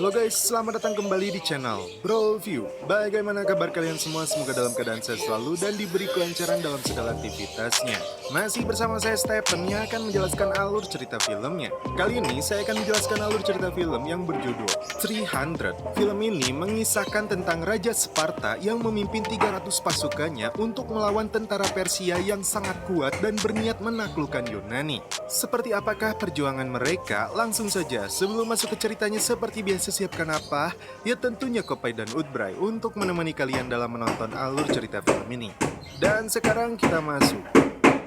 Halo guys, selamat datang kembali di channel Bro View. Bagaimana kabar kalian semua? Semoga dalam keadaan sehat selalu dan diberi kelancaran dalam segala aktivitasnya. Masih bersama saya Stephen yang akan menjelaskan alur cerita filmnya. Kali ini saya akan menjelaskan alur cerita film yang berjudul 300. Film ini mengisahkan tentang Raja Sparta yang memimpin 300 pasukannya untuk melawan tentara Persia yang sangat kuat dan berniat menaklukkan Yunani. Seperti apakah perjuangan mereka? Langsung saja, sebelum masuk ke ceritanya seperti biasa, siapkan apa? Ya tentunya Kopai dan Udbray untuk menemani kalian dalam menonton alur cerita film ini. Dan sekarang kita masuk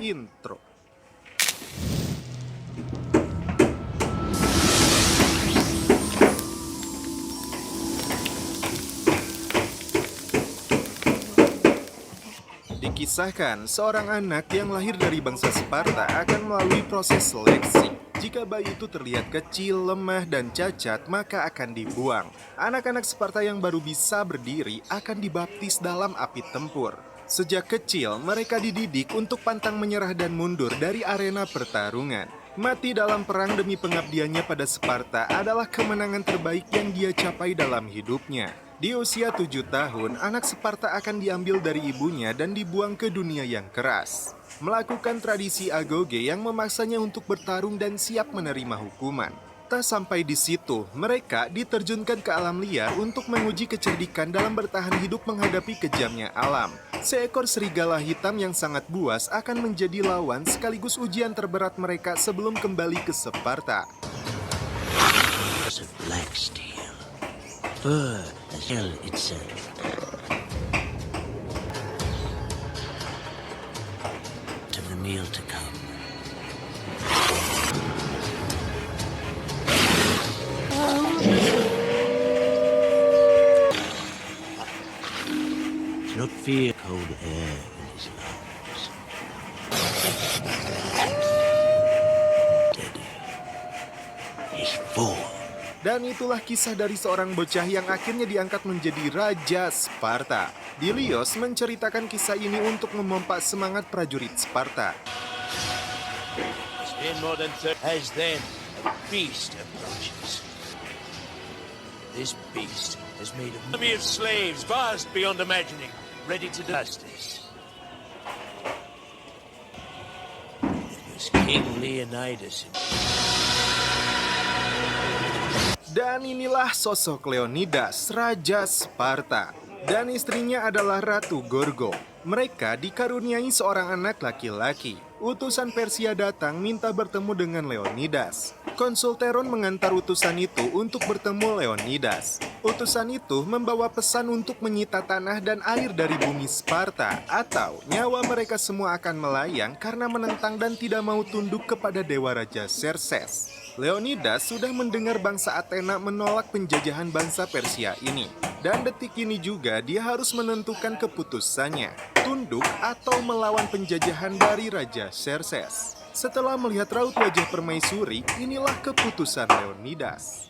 intro. Dikisahkan, seorang anak yang lahir dari bangsa Sparta akan melalui proses seleksi. Jika bayi itu terlihat kecil, lemah, dan cacat, maka akan dibuang. Anak-anak Sparta yang baru bisa berdiri akan dibaptis dalam api tempur. Sejak kecil, mereka dididik untuk pantang menyerah dan mundur dari arena pertarungan. Mati dalam perang demi pengabdiannya pada Sparta adalah kemenangan terbaik yang dia capai dalam hidupnya. Di usia 7 tahun, anak Sparta akan diambil dari ibunya dan dibuang ke dunia yang keras. Melakukan tradisi agoge yang memaksanya untuk bertarung dan siap menerima hukuman. Tak sampai di situ, mereka diterjunkan ke alam liar untuk menguji kecerdikan dalam bertahan hidup menghadapi kejamnya alam. Seekor serigala hitam yang sangat buas akan menjadi lawan sekaligus ujian terberat mereka sebelum kembali ke Sparta. Fur as hell itself. To the meal to come. Do not fear cold air in his lungs. Steady. He's full. Dan itulah kisah dari seorang bocah yang akhirnya diangkat menjadi Raja Sparta. Dilios menceritakan kisah ini untuk memompa semangat prajurit Sparta. In modern as then a beast approaches. This beast is made of army of slaves vast beyond imagining, ready to justice. It was King Leonidas. Dan inilah sosok Leonidas, Raja Sparta. Dan istrinya adalah Ratu Gorgo. Mereka dikaruniai seorang anak laki-laki. Utusan Persia datang minta bertemu dengan Leonidas. Konsul Teron mengantar utusan itu untuk bertemu Leonidas. Utusan itu membawa pesan untuk menyita tanah dan air dari bumi Sparta, atau nyawa mereka semua akan melayang karena menentang dan tidak mau tunduk kepada Dewa Raja Xerxes. Leonidas sudah mendengar bangsa Athena menolak penjajahan bangsa Persia ini. Dan detik ini juga dia harus menentukan keputusannya, tunduk atau melawan penjajahan dari Raja Xerxes. Setelah melihat raut wajah permaisuri, inilah keputusan Leonidas.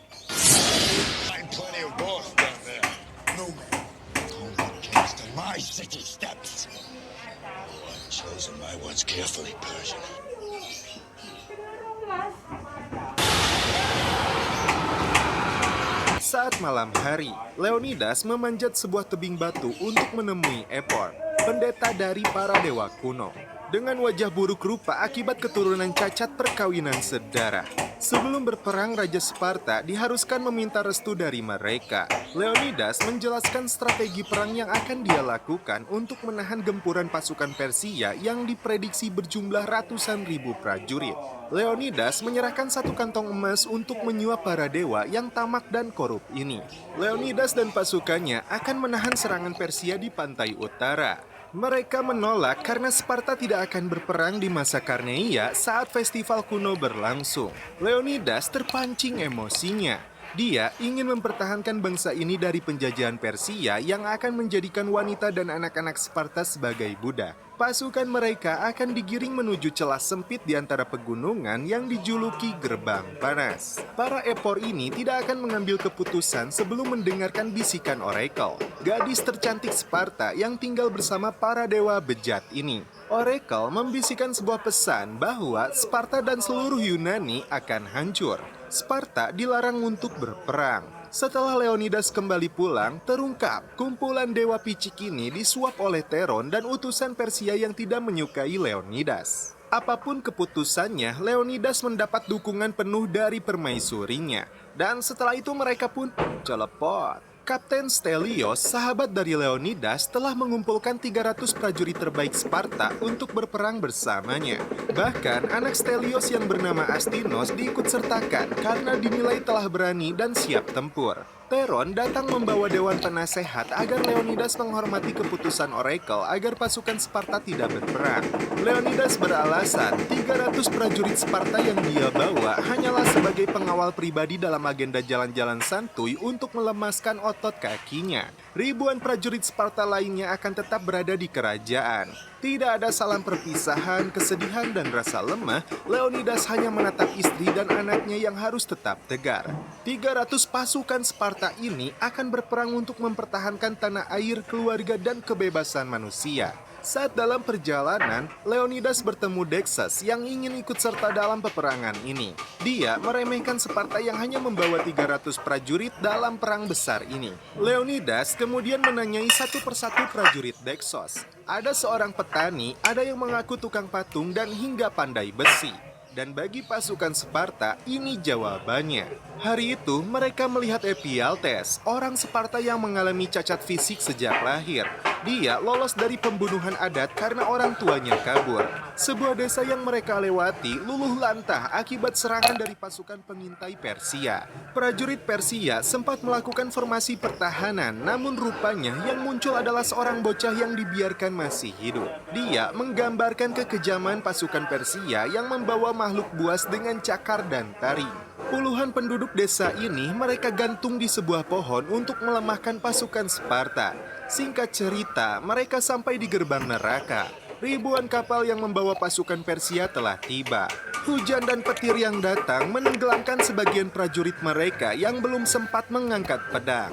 Saat malam hari, Leonidas memanjat sebuah tebing batu untuk menemui Epor, pendeta dari para dewa kuno. Dengan wajah buruk rupa akibat keturunan cacat perkawinan sedarah. Sebelum berperang, Raja Sparta diharuskan meminta restu dari mereka. Leonidas menjelaskan strategi perang yang akan dia lakukan untuk menahan gempuran pasukan Persia yang diprediksi berjumlah ratusan ribu prajurit. Leonidas menyerahkan satu kantong emas untuk menyuap para dewa yang tamak dan korup ini. Leonidas dan pasukannya akan menahan serangan Persia di pantai utara. Mereka menolak karena Sparta tidak akan berperang di masa Karneia saat festival kuno berlangsung. Leonidas terpancing emosinya. Dia ingin mempertahankan bangsa ini dari penjajahan Persia yang akan menjadikan wanita dan anak-anak Sparta sebagai budak. Pasukan mereka akan digiring menuju celah sempit di antara pegunungan yang dijuluki Gerbang Panas. Para Epor ini tidak akan mengambil keputusan sebelum mendengarkan bisikan Oracle, gadis tercantik Sparta yang tinggal bersama para dewa bejat ini. Oracle membisikkan sebuah pesan bahwa Sparta dan seluruh Yunani akan hancur. Sparta dilarang untuk berperang. Setelah Leonidas kembali pulang, terungkap kumpulan Dewa Picik ini disuap oleh Teron dan utusan Persia yang tidak menyukai Leonidas. Apapun keputusannya, Leonidas mendapat dukungan penuh dari permaisurinya. Dan setelah itu mereka pun teleport. Kapten Stelios, sahabat dari Leonidas, telah mengumpulkan 300 prajurit terbaik Sparta untuk berperang bersamanya. Bahkan, anak Stelios yang bernama Astinos diikutsertakan karena dinilai telah berani dan siap tempur. Teron datang membawa dewan penasehat agar Leonidas menghormati keputusan Oracle agar pasukan Sparta tidak berperang. Leonidas beralasan 300 prajurit Sparta yang dia bawa hanyalah sebagai pengawal pribadi dalam agenda jalan-jalan santuy untuk melemaskan otot kakinya. Ribuan prajurit Sparta lainnya akan tetap berada di kerajaan. Tidak ada salam perpisahan, kesedihan, dan rasa lemah. Leonidas hanya menatap istri dan anaknya yang harus tetap tegar. 300 pasukan Sparta ini akan berperang untuk mempertahankan tanah air, keluarga, dan kebebasan manusia. Saat dalam perjalanan, Leonidas bertemu Dexus yang ingin ikut serta dalam peperangan ini. Dia meremehkan Sparta yang hanya membawa 300 prajurit dalam perang besar ini. Leonidas kemudian menanyai satu persatu prajurit Dexus. Ada seorang petani, ada yang mengaku tukang patung, dan hingga pandai besi. Dan bagi pasukan Sparta, ini jawabannya. Hari itu, mereka melihat Ephialtes, orang Sparta yang mengalami cacat fisik sejak lahir. Dia lolos dari pembunuhan adat karena orang tuanya kabur. Sebuah desa yang mereka lewati luluh lantah akibat serangan dari pasukan pengintai Persia. Prajurit Persia sempat melakukan formasi pertahanan, namun rupanya yang muncul adalah seorang bocah yang dibiarkan masih hidup. Dia menggambarkan kekejaman pasukan Persia yang membawa makhluk buas dengan cakar dan taring. Puluhan penduduk desa ini mereka gantung di sebuah pohon untuk melemahkan pasukan Sparta. Singkat cerita, mereka sampai di gerbang neraka. Ribuan kapal yang membawa pasukan Persia telah tiba. Hujan dan petir yang datang menenggelamkan sebagian prajurit mereka yang belum sempat mengangkat pedang.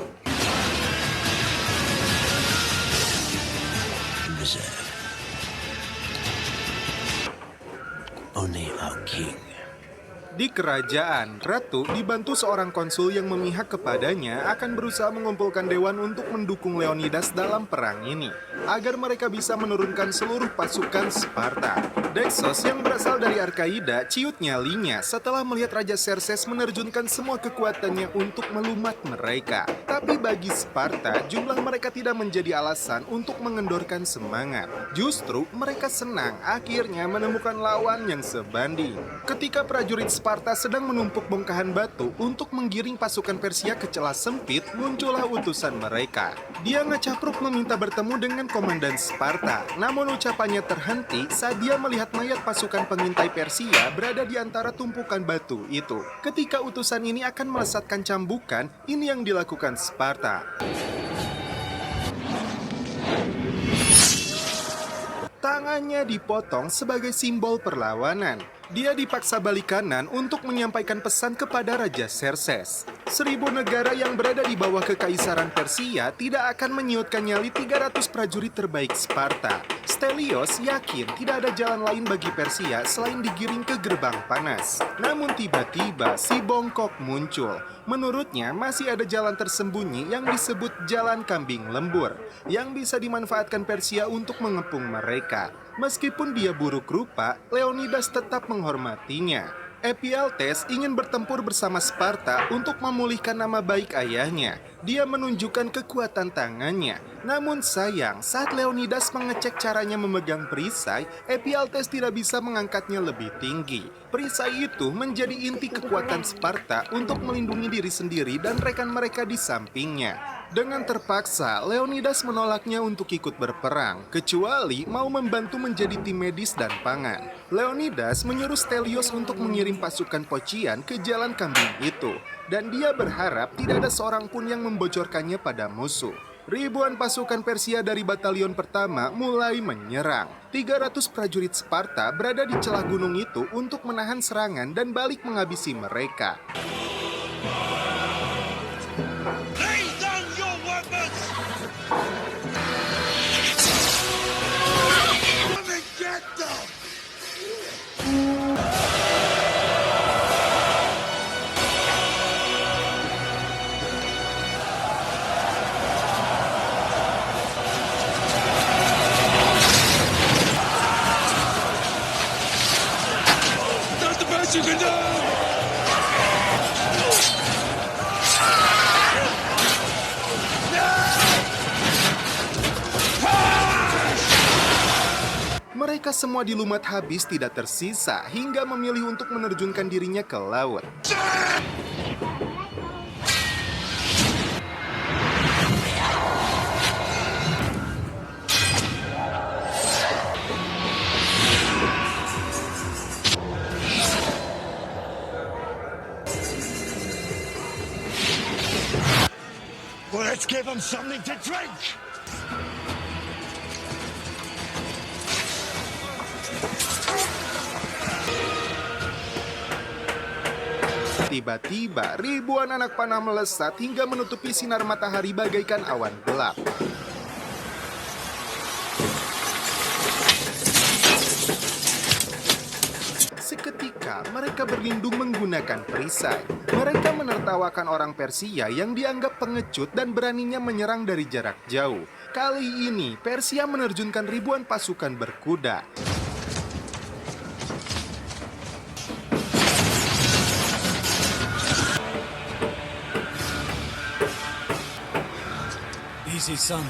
Reserve. Only our king. Di kerajaan, Ratu dibantu seorang konsul yang memihak kepadanya akan berusaha mengumpulkan dewan untuk mendukung Leonidas dalam perang ini, agar mereka bisa menurunkan seluruh pasukan Sparta. Dexos yang berasal dari Arkaida ciut nyalinya setelah melihat Raja Xerxes menerjunkan semua kekuatannya untuk melumat mereka. Tapi bagi Sparta, jumlah mereka tidak menjadi alasan untuk mengendorkan semangat. Justru mereka senang akhirnya menemukan lawan yang sebanding. Ketika prajurit Sparta sedang menumpuk bongkahan batu untuk menggiring pasukan Persia ke celah sempit, muncullah utusan mereka. Dia ngecapruk meminta bertemu dengan komandan Sparta, namun ucapannya terhenti saat dia melihat mayat pasukan pengintai Persia berada di antara tumpukan batu itu. Ketika utusan ini akan melesatkan cambukan, ini yang dilakukan Sparta. Tangannya dipotong sebagai simbol perlawanan. Dia dipaksa balik kanan untuk menyampaikan pesan kepada Raja Xerxes. 1000 negara yang berada di bawah kekaisaran Persia tidak akan menyiutkan nyali 300 prajurit terbaik Sparta. Stelios yakin tidak ada jalan lain bagi Persia selain digiring ke gerbang panas. Namun tiba-tiba si bongkok muncul. Menurutnya masih ada jalan tersembunyi yang disebut Jalan Kambing Lembur yang bisa dimanfaatkan Persia untuk mengepung mereka. Meskipun dia buruk rupa, Leonidas tetap menghormatinya. Ephialtes ingin bertempur bersama Sparta untuk memulihkan nama baik ayahnya. Dia menunjukkan kekuatan tangannya. Namun sayang, saat Leonidas mengecek caranya memegang perisai, Ephialtes tidak bisa mengangkatnya lebih tinggi. Perisai itu menjadi inti kekuatan Sparta untuk melindungi diri sendiri dan rekan mereka di sampingnya. Dengan terpaksa, Leonidas menolaknya untuk ikut berperang, kecuali mau membantu menjadi tim medis dan pangan. Leonidas menyuruh Stelios untuk mengirim pasukan Pocian ke Jalan Kambing itu, dan dia berharap tidak ada seorang pun yang membocorkannya pada musuh. Ribuan pasukan Persia dari batalion pertama mulai menyerang. 300 prajurit Sparta berada di celah gunung itu untuk menahan serangan dan balik menghabisi mereka. Ketika semua dilumat habis, tidak tersisa hingga memilih untuk menerjunkan dirinya ke laut. Well, let's give them something to drink! Tiba-tiba, ribuan anak panah melesat hingga menutupi sinar matahari bagaikan awan gelap. Seketika, mereka berlindung menggunakan perisai. Mereka menertawakan orang Persia yang dianggap pengecut dan beraninya menyerang dari jarak jauh. Kali ini, Persia menerjunkan ribuan pasukan berkuda. Easy, son.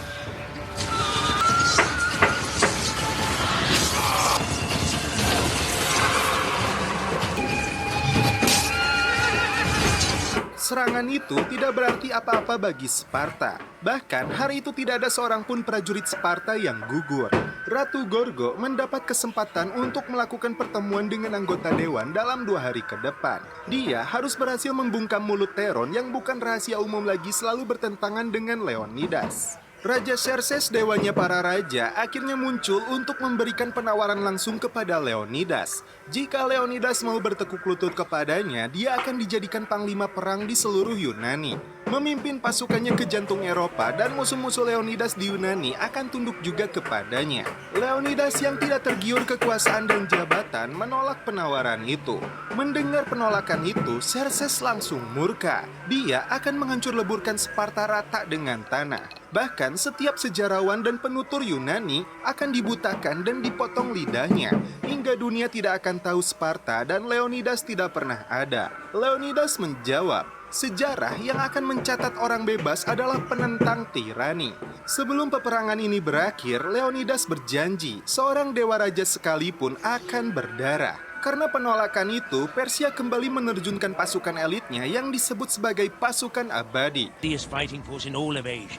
Serangan itu tidak berarti apa-apa bagi Sparta. Bahkan hari itu tidak ada seorang pun prajurit Sparta yang gugur. Ratu Gorgo mendapat kesempatan untuk melakukan pertemuan dengan anggota dewan dalam 2 hari ke depan. Dia harus berhasil membungkam mulut Teron yang bukan rahasia umum lagi selalu bertentangan dengan Leonidas. Raja Xerxes, dewanya para raja, akhirnya muncul untuk memberikan penawaran langsung kepada Leonidas. Jika Leonidas mau bertekuk lutut kepadanya, dia akan dijadikan panglima perang di seluruh Yunani. Memimpin pasukannya ke jantung Eropa dan musuh-musuh Leonidas di Yunani akan tunduk juga kepadanya. Leonidas yang tidak tergiur kekuasaan dan jabatan menolak penawaran itu. Mendengar penolakan itu, Xerxes langsung murka. Dia akan menghancur leburkan Sparta rata dengan tanah. Bahkan setiap sejarawan dan penutur Yunani akan dibutakan dan dipotong lidahnya. Hingga dunia tidak akan tahu Sparta dan Leonidas tidak pernah ada. Leonidas menjawab, sejarah yang akan mencatat orang bebas adalah penentang tirani. Sebelum peperangan ini berakhir, Leonidas berjanji seorang dewa raja sekalipun akan berdarah. Karena penolakan itu, Persia kembali menerjunkan pasukan elitnya yang disebut sebagai pasukan abadi. Fighting force in all of Asia.